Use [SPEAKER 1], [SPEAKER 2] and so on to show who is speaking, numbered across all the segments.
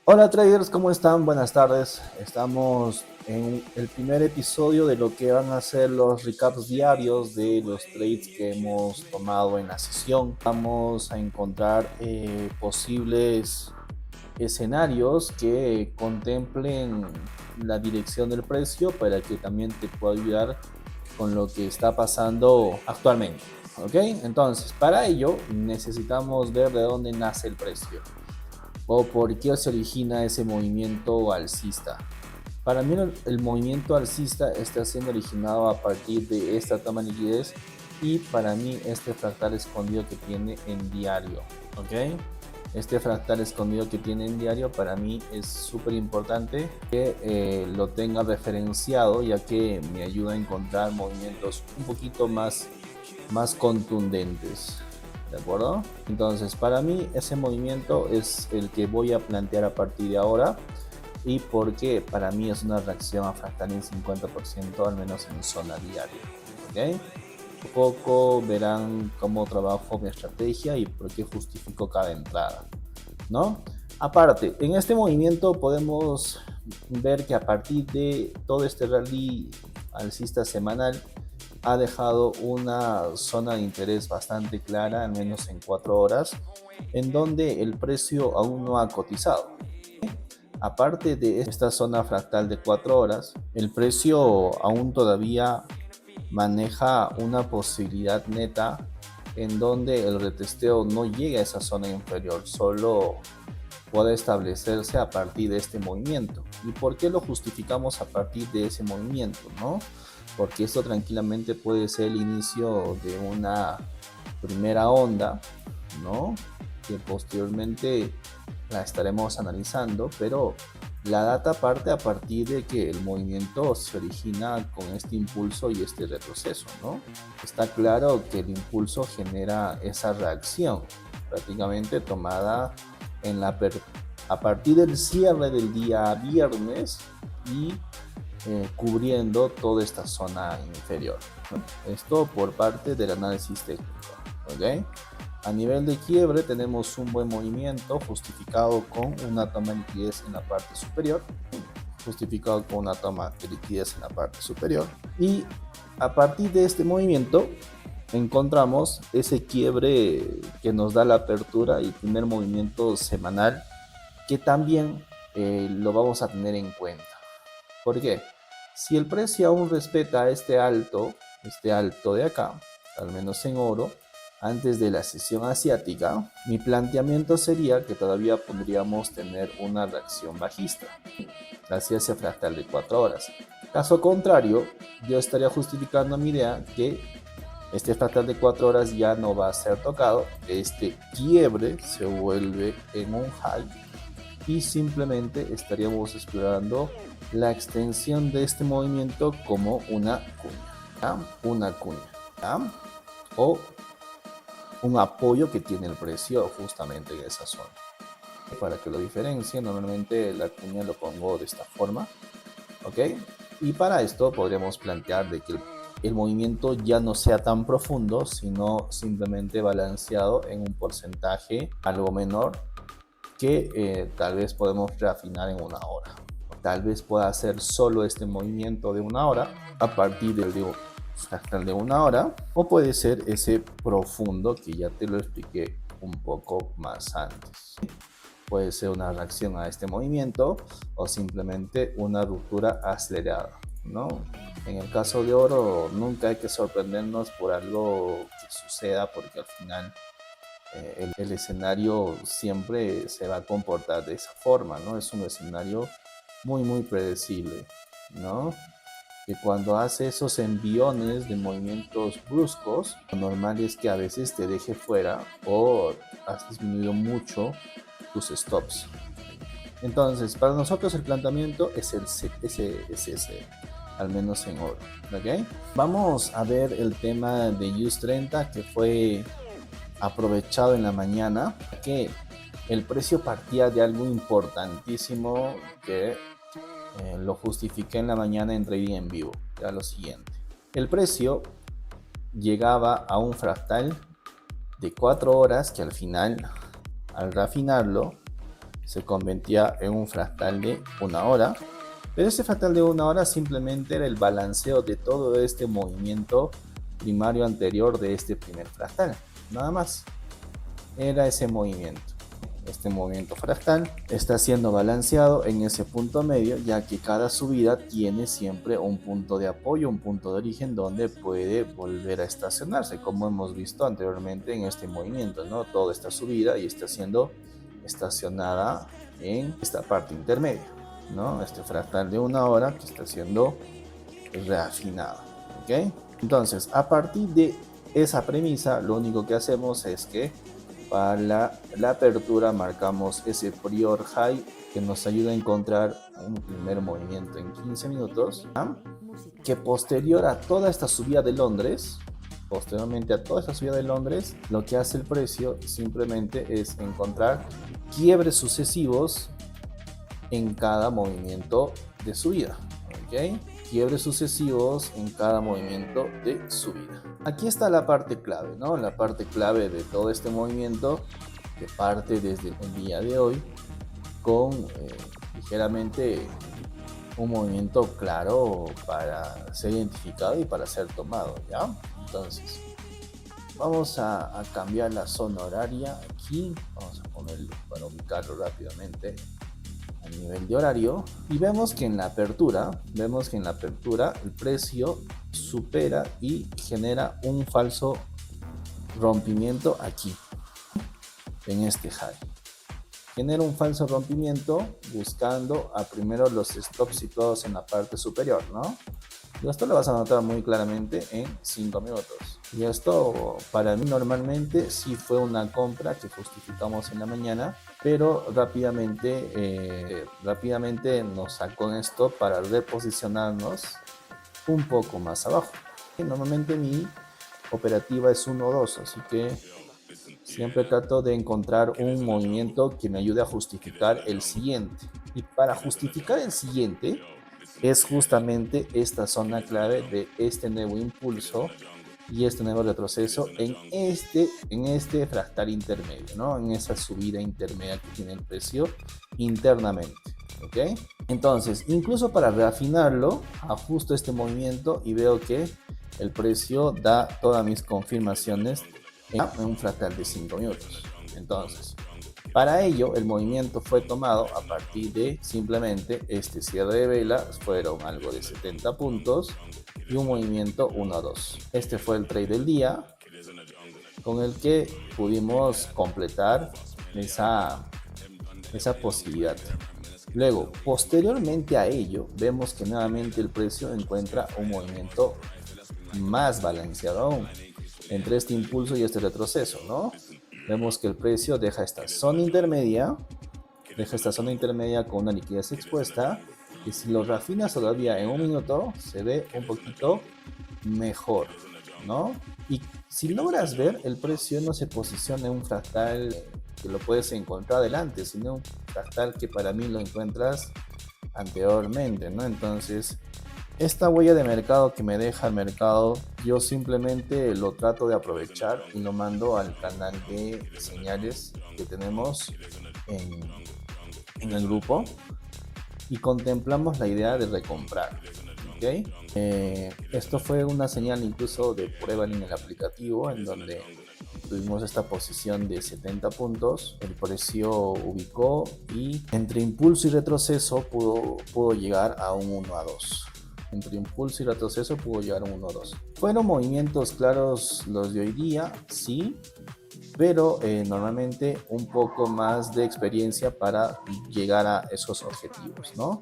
[SPEAKER 1] Hola traders, ¿cómo están? Buenas tardes. Estamos en el primer episodio de lo que van a ser los recaps diarios de los trades que hemos tomado en la sesión. Vamos a encontrar posibles escenarios que contemplen la dirección del precio para que también te pueda ayudar con lo que está pasando actualmente. ¿Ok? Entonces, para ello necesitamos ver de dónde nace el precio o por qué se origina ese movimiento alcista. Para mí el movimiento alcista está siendo originado a partir de esta toma de liquidez y para mí este fractal escondido que tiene en diario, ¿ok? Este fractal escondido que tiene en diario para mí es súper importante que lo tenga referenciado, ya que me ayuda a encontrar movimientos un poquito más contundentes. ¿De acuerdo? Entonces, para mí ese movimiento es el que voy a plantear a partir de ahora y porque para mí es una reacción a fractal en 50%, al menos en zona diaria. ¿Ok? Un poco verán cómo trabajo mi estrategia y por qué justifico cada entrada, ¿no? Aparte, en este movimiento podemos ver que a partir de todo este rally alcista semanal ha dejado una zona de interés bastante clara, al menos en 4 horas, en donde el precio aún no ha cotizado. Aparte de esta zona fractal de 4 horas, el precio aún todavía maneja una posibilidad neta en donde el retesteo no llega a esa zona inferior, solo puede establecerse a partir de este movimiento. ¿Y por qué lo justificamos a partir de ese movimiento, no? Porque esto tranquilamente puede ser el inicio de una primera onda, ¿no? Que posteriormente la estaremos analizando, pero la data parte a partir de que el movimiento se origina con este impulso y este retroceso, ¿no? Está claro que el impulso genera esa reacción prácticamente tomada en a partir del cierre del día viernes y cubriendo toda esta zona inferior, ¿no? Esto por parte del análisis técnico, ¿ok? A nivel de quiebre tenemos un buen movimiento justificado con una toma de liquidez en la parte superior, justificado con una toma de liquidez en la parte superior, y a partir de este movimiento encontramos ese quiebre que nos da la apertura y primer movimiento semanal que también lo vamos a tener en cuenta. ¿Por qué? Si el precio aún respeta este alto de acá, al menos en oro, antes de la sesión asiática, mi planteamiento sería que todavía podríamos tener una reacción bajista hacia ese fractal de 4 horas. Caso contrario, yo estaría justificando mi idea que este fractal de 4 horas ya no va a ser tocado, este quiebre se vuelve en un high y simplemente estaríamos explorando la extensión de este movimiento como una cuña, ¿ya? Una cuña, ¿ya? O un apoyo que tiene el precio justamente en esa zona. Para que lo diferencie, normalmente la cuña lo pongo de esta forma, ¿ok? Y para esto podríamos plantear de que el movimiento ya no sea tan profundo, sino simplemente balanceado en un porcentaje algo menor que tal vez podemos reafinar en una hora. Tal vez pueda hacer solo este movimiento de una hora a partir del fractal de una hora, o puede ser ese profundo que ya te lo expliqué un poco más antes. Puede ser una reacción a este movimiento o simplemente una ruptura acelerada, ¿no? En el caso de oro, nunca hay que sorprendernos por algo que suceda, porque al final el escenario siempre se va a comportar de esa forma, ¿no? Es un escenario muy predecible, ¿no? Que cuando hace esos enviones de movimientos bruscos, lo normal es que a veces te deje fuera o has disminuido mucho tus stops. Entonces, para nosotros el planteamiento es ese, al menos en oro, ¿ok? Vamos a ver el tema de US 30 que fue aprovechado en la mañana, que el precio partía de algo importantísimo que lo justifiqué en la mañana en trading en vivo. Era lo siguiente: el precio llegaba a un fractal de 4 horas que al final, al refinarlo, se convertía en un fractal de 1 hora. Pero ese fractal de 1 hora simplemente era el balanceo de todo este movimiento primario anterior de este primer fractal. Nada más. Era ese movimiento. Este movimiento fractal está siendo balanceado en ese punto medio, ya que cada subida tiene siempre un punto de apoyo, un punto de origen donde puede volver a estacionarse, como hemos visto anteriormente en este movimiento, ¿no? Toda esta subida y está siendo estacionada en esta parte intermedia, ¿no? Este fractal de 1 hora que está siendo reafinado, ¿ok? Entonces, a partir de esa premisa, lo único que hacemos es que para la apertura marcamos ese prior high que nos ayuda a encontrar un primer movimiento en 15 minutos, ¿ah? Que posterior a toda esta subida de Londres, posteriormente a toda esta subida de Londres, lo que hace el precio simplemente es encontrar quiebres sucesivos en cada movimiento de subida, ¿ok? Quiebres sucesivos en cada movimiento de subida. Aquí está la parte clave, ¿no? La parte clave de todo este movimiento que parte desde el día de hoy con ligeramente un movimiento claro para ser identificado y para ser tomado, ¿ya? Entonces, vamos a cambiar la zona horaria aquí. Vamos a ponerlo para ubicarlo rápidamente a nivel de horario y vemos que en la apertura el precio supera y genera un falso rompimiento aquí en este high. Genera un falso rompimiento buscando a primero los stops situados en la parte superior, ¿no? Y esto lo vas a notar muy claramente en 5 minutos. Y esto para mí normalmente sí fue una compra que justificamos en la mañana, pero rápidamente nos sacó esto para reposicionarnos un poco más abajo. Y normalmente mi operativa es 1-2, así que siempre trato de encontrar un movimiento que me ayude a justificar el siguiente. Y para justificar el siguiente es justamente esta zona clave de este nuevo impulso y este nuevo retroceso en este fractal intermedio, ¿no? En esa subida intermedia que tiene el precio internamente, ¿ok? Entonces, incluso para reafinarlo, ajusto este movimiento y veo que el precio da todas mis confirmaciones en un fractal de 5 minutos. Entonces, para ello, el movimiento fue tomado a partir de simplemente este cierre de vela, fueron algo de 70 puntos y un movimiento 1-2. Este fue el trade del día con el que pudimos completar esa posibilidad. Luego, posteriormente a ello, vemos que nuevamente el precio encuentra un movimiento más balanceado aún entre este impulso y este retroceso, ¿no? Vemos que el precio deja esta zona intermedia con una liquidez expuesta, y si lo refinas todavía en un minuto, se ve un poquito mejor, ¿no? Y si logras ver, el precio no se posiciona en un fractal que lo puedes encontrar adelante, sino un fractal que para mí lo encuentras anteriormente, ¿no? Entonces, esta huella de mercado que me deja el mercado, yo simplemente lo trato de aprovechar y lo mando al canal de señales que tenemos en el grupo y contemplamos la idea de recomprar, ¿ok? Esto fue una señal incluso de prueba en el aplicativo en donde tuvimos esta posición de 70 puntos, el precio ubicó y entre impulso y retroceso pudo llegar a un 1-2. Entre impulso y retroceso pudo llegar a un 1-2. Fueron movimientos claros los de hoy día, sí, pero normalmente un poco más de experiencia para llegar a esos objetivos, ¿no?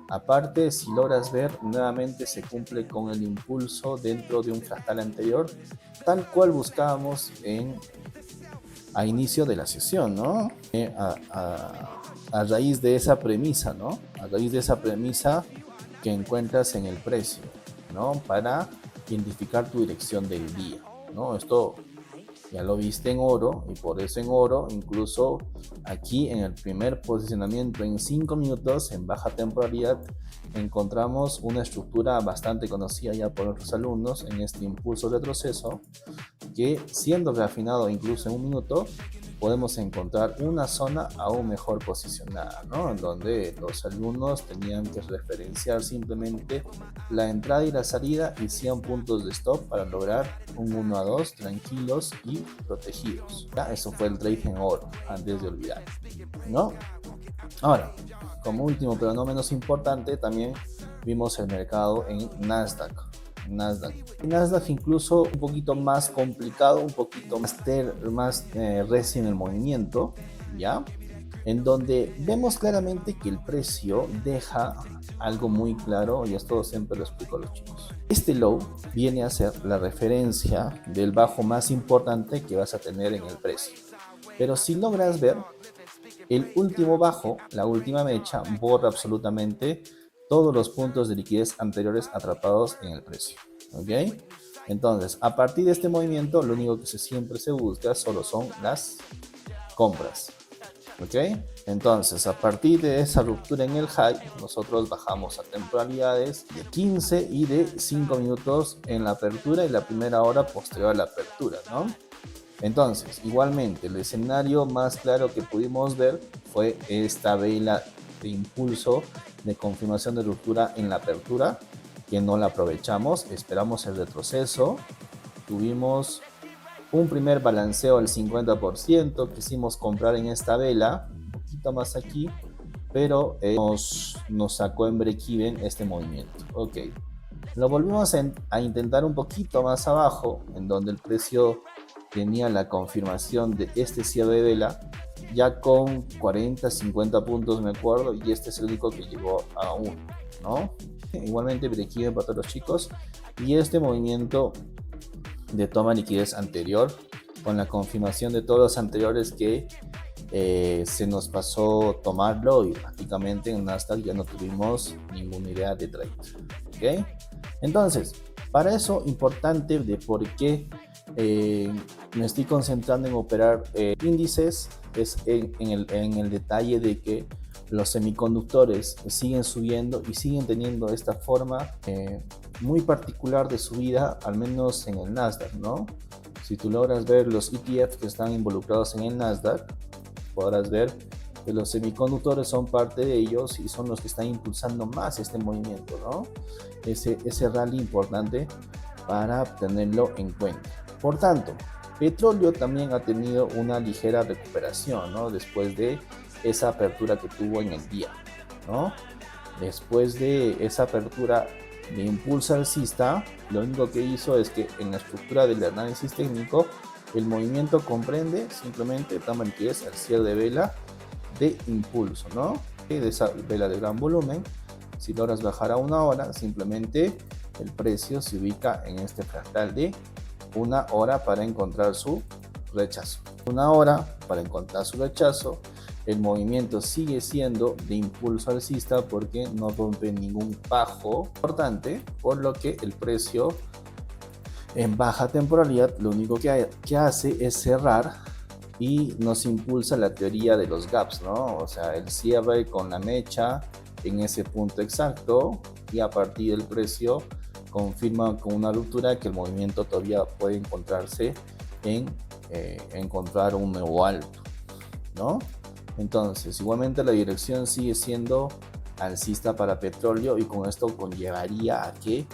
[SPEAKER 1] Aparte, si logras ver, nuevamente se cumple con el impulso dentro de un fractal anterior, tal cual buscábamos a inicio de la sesión, ¿no? A raíz de esa premisa, ¿no? A raíz de esa premisa que encuentras en el precio, ¿no? Para identificar tu dirección del día, ¿no? Esto ya lo viste en oro y por eso en oro, incluso aquí en el primer posicionamiento en 5 minutos en baja temporalidad, encontramos una estructura bastante conocida ya por nuestros alumnos en este impulso retroceso que siendo reafinado incluso en un minuto podemos encontrar una zona aún mejor posicionada, ¿no? En donde los alumnos tenían que referenciar simplemente la entrada y la salida y 100 puntos de stop para lograr un 1 a 2 tranquilos y protegidos. ¿Ya? Eso fue el trade en oro, antes de olvidar, ¿no? Ahora, como último pero no menos importante, también vimos el mercado en Nasdaq. Nasdaq incluso un poquito más complicado, un poquito más recio en el movimiento, ¿ya? En donde vemos claramente que el precio deja algo muy claro, y esto siempre lo explico a los chicos. Este low viene a ser la referencia del bajo más importante que vas a tener en el precio. Pero si logras ver, el último bajo, la última mecha, borra absolutamente todos los puntos de liquidez anteriores atrapados en el precio. ¿Ok? Entonces, a partir de este movimiento, lo único que siempre se busca solo son las compras. ¿Ok? Entonces, a partir de esa ruptura en el high, nosotros bajamos a temporalidades de 15 y de 5 minutos en la apertura y la primera hora posterior a la apertura, ¿no? Entonces, igualmente, el escenario más claro que pudimos ver fue esta vela de impulso de confirmación de ruptura en la apertura, que no la aprovechamos, esperamos el retroceso, tuvimos un primer balanceo al 50%, quisimos comprar en esta vela, un poquito más aquí, pero nos sacó en break-even este movimiento. Ok, lo volvimos a intentar un poquito más abajo, en donde el precio tenía la confirmación de este cierre de vela, ya con 40, 50 puntos me acuerdo, y este es el único que llegó a 1, ¿no? Igualmente break-even para todos los chicos, y este movimiento de toma de liquidez anterior, con la confirmación de todos los anteriores que se nos pasó tomarlo, y prácticamente en Nasdaq ya no tuvimos ninguna idea de trade. ¿Ok? Entonces, para eso importante de por qué me estoy concentrando en operar índices es en el detalle de que los semiconductores siguen subiendo y siguen teniendo esta forma muy particular de subida, al menos en el Nasdaq, ¿no? Si tú logras ver los ETF que están involucrados en el Nasdaq, podrás ver que los semiconductores son parte de ellos y son los que están impulsando más este movimiento, ¿no? Ese rally importante para tenerlo en cuenta. Por tanto, petróleo también ha tenido una ligera recuperación, ¿no? Después de esa apertura que tuvo en el día, ¿no? Después de esa apertura de impulso alcista, lo único que hizo es que en la estructura del análisis técnico, el movimiento comprende simplemente toma liquidez al cierre de vela de impulso, ¿no? De esa vela de gran volumen. Si logras bajar a una hora, simplemente el precio se ubica en este fractal de una hora para encontrar su rechazo. Una hora para encontrar su rechazo. El movimiento sigue siendo de impulso alcista porque no rompe ningún bajo importante, por lo que el precio en baja temporalidad lo único que hace es cerrar y nos impulsa la teoría de los gaps, ¿no? O sea, el cierre con la mecha en ese punto exacto, y a partir del precio confirma con una ruptura que el movimiento todavía puede encontrarse en encontrar un nuevo alto, ¿no? Entonces, igualmente la dirección sigue siendo alcista para petróleo, y con esto conllevaría a que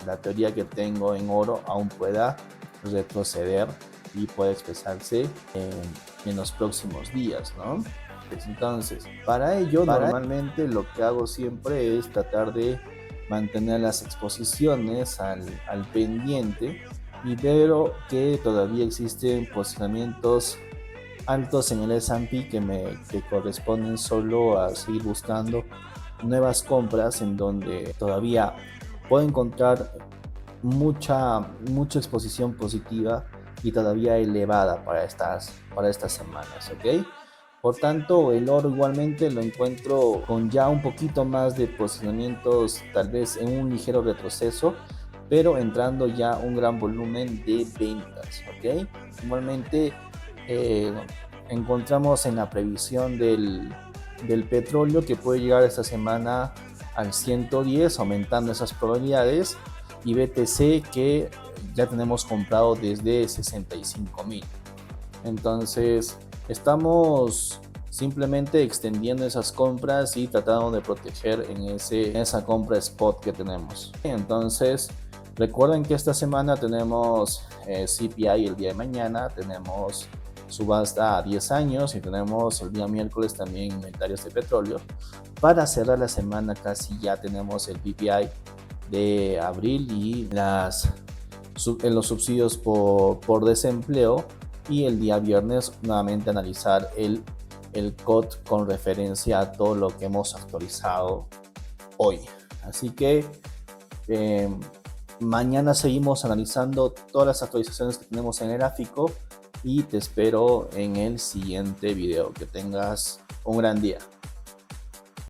[SPEAKER 1] la teoría que tengo en oro aún pueda retroceder y pueda expresarse en los próximos días, ¿no? Entonces, para ello, normalmente lo que hago siempre es tratar de mantener las exposiciones al pendiente, y veo que todavía existen posicionamientos altos en el S&P que corresponden solo a seguir buscando nuevas compras, en donde todavía puedo encontrar mucha exposición positiva y todavía elevada para estas semanas, ¿ok? Por tanto, el oro igualmente lo encuentro con ya un poquito más de posicionamientos, tal vez en un ligero retroceso, pero entrando ya un gran volumen de ventas, ¿ok? Igualmente encontramos en la previsión del petróleo que puede llegar esta semana al 110, aumentando esas probabilidades, y BTC que ya tenemos comprado desde 65.000. Entonces estamos simplemente extendiendo esas compras y tratando de proteger en esa compra spot que tenemos. Entonces recuerden que esta semana tenemos CPI el día de mañana, tenemos subasta a 10 años y tenemos el día miércoles también inventarios de petróleo. Para cerrar la semana casi ya tenemos el PPI de abril y en los subsidios por desempleo, y el día viernes nuevamente analizar el COT con referencia a todo lo que hemos actualizado hoy. Así que mañana seguimos analizando todas las actualizaciones que tenemos en el gráfico y te espero en el siguiente video. Que tengas un gran día.